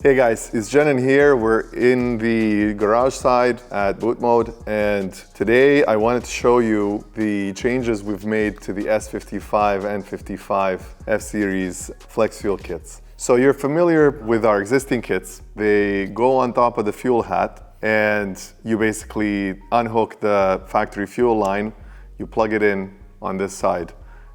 Hey guys, it's Jen here. We're in the garage side at BootMod, and today I wanted to show you the changes we've made to the S55 and N55 F-Series FlexFuel kits. So you're familiar with our existing kits. They go on top of the fuel hat, and you basically unhook the factory fuel line, you plug it in on this side,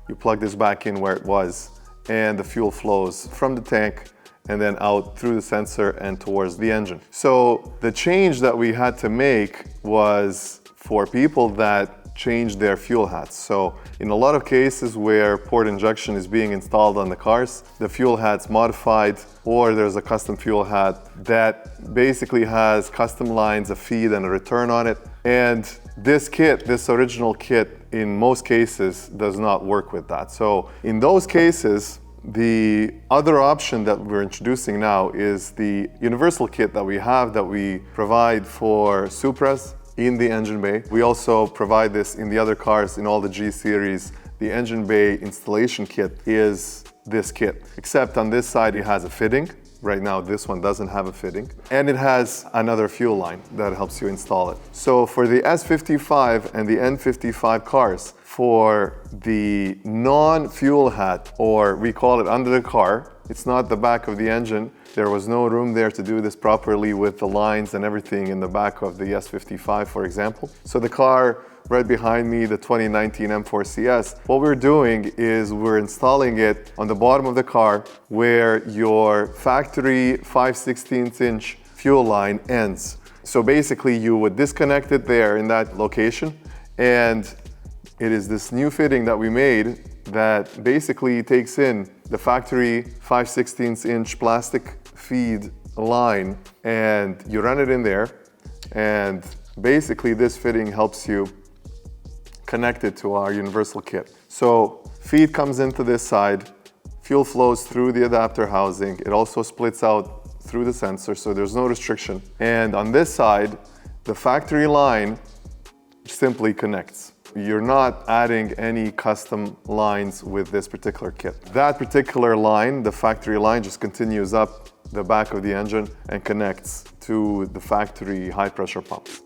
you plug this back in where it was, and the fuel flows from the tank and then out through the sensor and towards the engine. So the change that we had to make was for people that change their fuel hats. So in a lot of cases where port injection is being installed on the cars, the fuel hat's modified, or there's a custom fuel hat that basically has custom lines, a feed and a return on it. And this kit, this original kit, in most cases does not work with that. So in those cases, the other option that we're introducing now is the universal kit that we provide for SUPRAs in the engine bay. We also provide this in the other cars in all the G series. The engine bay installation kit is this kit, except on this side it has a fitting. Right now this one doesn't have a fitting, and it has another fuel line that helps you install it. So for the S55 and the N55 cars, for the non-fuel hat, or we call it under the car, it's not the back of the engine. There was no room there to do this properly with the lines and everything in the back of the S55, for example. So the car right behind me, the 2019 M4 CS, what we're doing is we're installing it on the bottom of the car where your factory 5/16" fuel line ends. So basically you would disconnect it there in that location, and it is this new fitting that we made that basically takes in the factory 5/16" plastic feed line, and you run it in there, and basically this fitting helps you connect it to our universal kit. So feed comes into this side, fuel flows through the adapter housing, it also splits out through the sensor, so there's no restriction. And on this side, the factory line simply connects. You're not adding any custom lines with this particular kit. That particular line, the factory line, just continues up the back of the engine and connects to the factory high pressure pumps.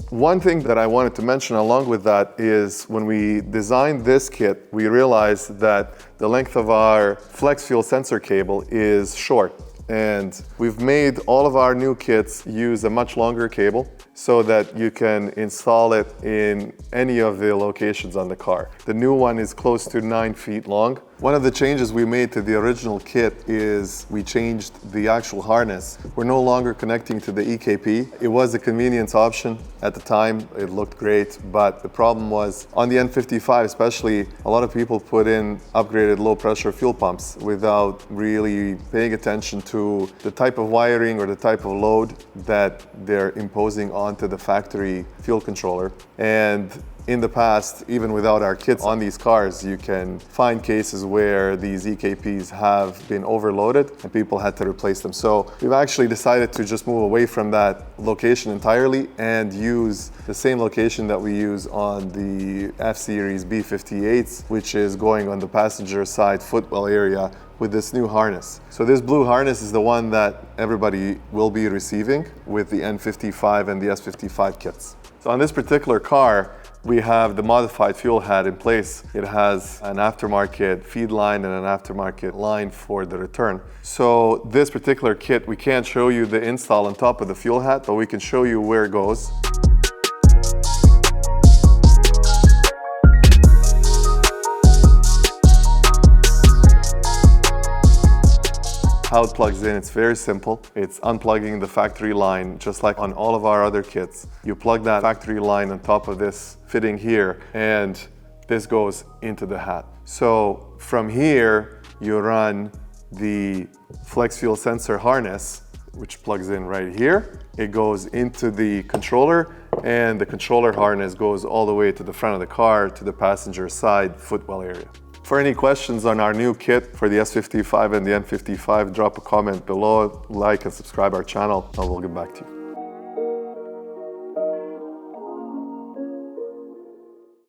One thing that I wanted to mention along with that is when we designed this kit, we realized that the length of our FlexFuel sensor cable is short. And we've made all of our new kits use a much longer cable. so that you can install it in any of the locations on the car. The new one is close to 9 feet long. One of the changes we made to the original kit is we changed the actual harness. We're no longer connecting to the EKP. It was a convenience option at the time. It looked great, but the problem was on the N55 especially, a lot of people put in upgraded low pressure fuel pumps without really paying attention to the type of wiring or the type of load that they're imposing onto the factory fuel controller. And in the past, even without our kits on these cars, you can find cases where these EKPs have been overloaded and people had to replace them. So we've actually decided to just move away from that location entirely and use the same location that we use on the F-Series B58s, which is going on the passenger side footwell area with this new harness. So this blue harness is the one that everybody will be receiving with the N55 and the S55 kits. So on this particular car, we have the modified fuel head in place. It has an aftermarket feed line and an aftermarket line for the return. So this particular kit, we can't show you the install on top of the fuel head, but we can show you where it goes. How it plugs in, it's very simple. It's unplugging the factory line, just like on all of our other kits. You plug that factory line on top of this fitting here, and this goes into the hat. So from here, you run the FlexFuel sensor harness, which plugs in right here. It goes into the controller, and the controller harness goes all the way to the front of the car, to the passenger side footwell area. For any questions on our new kit for the S55 and the N55, drop a comment below, like and subscribe our channel, and we'll get back to you.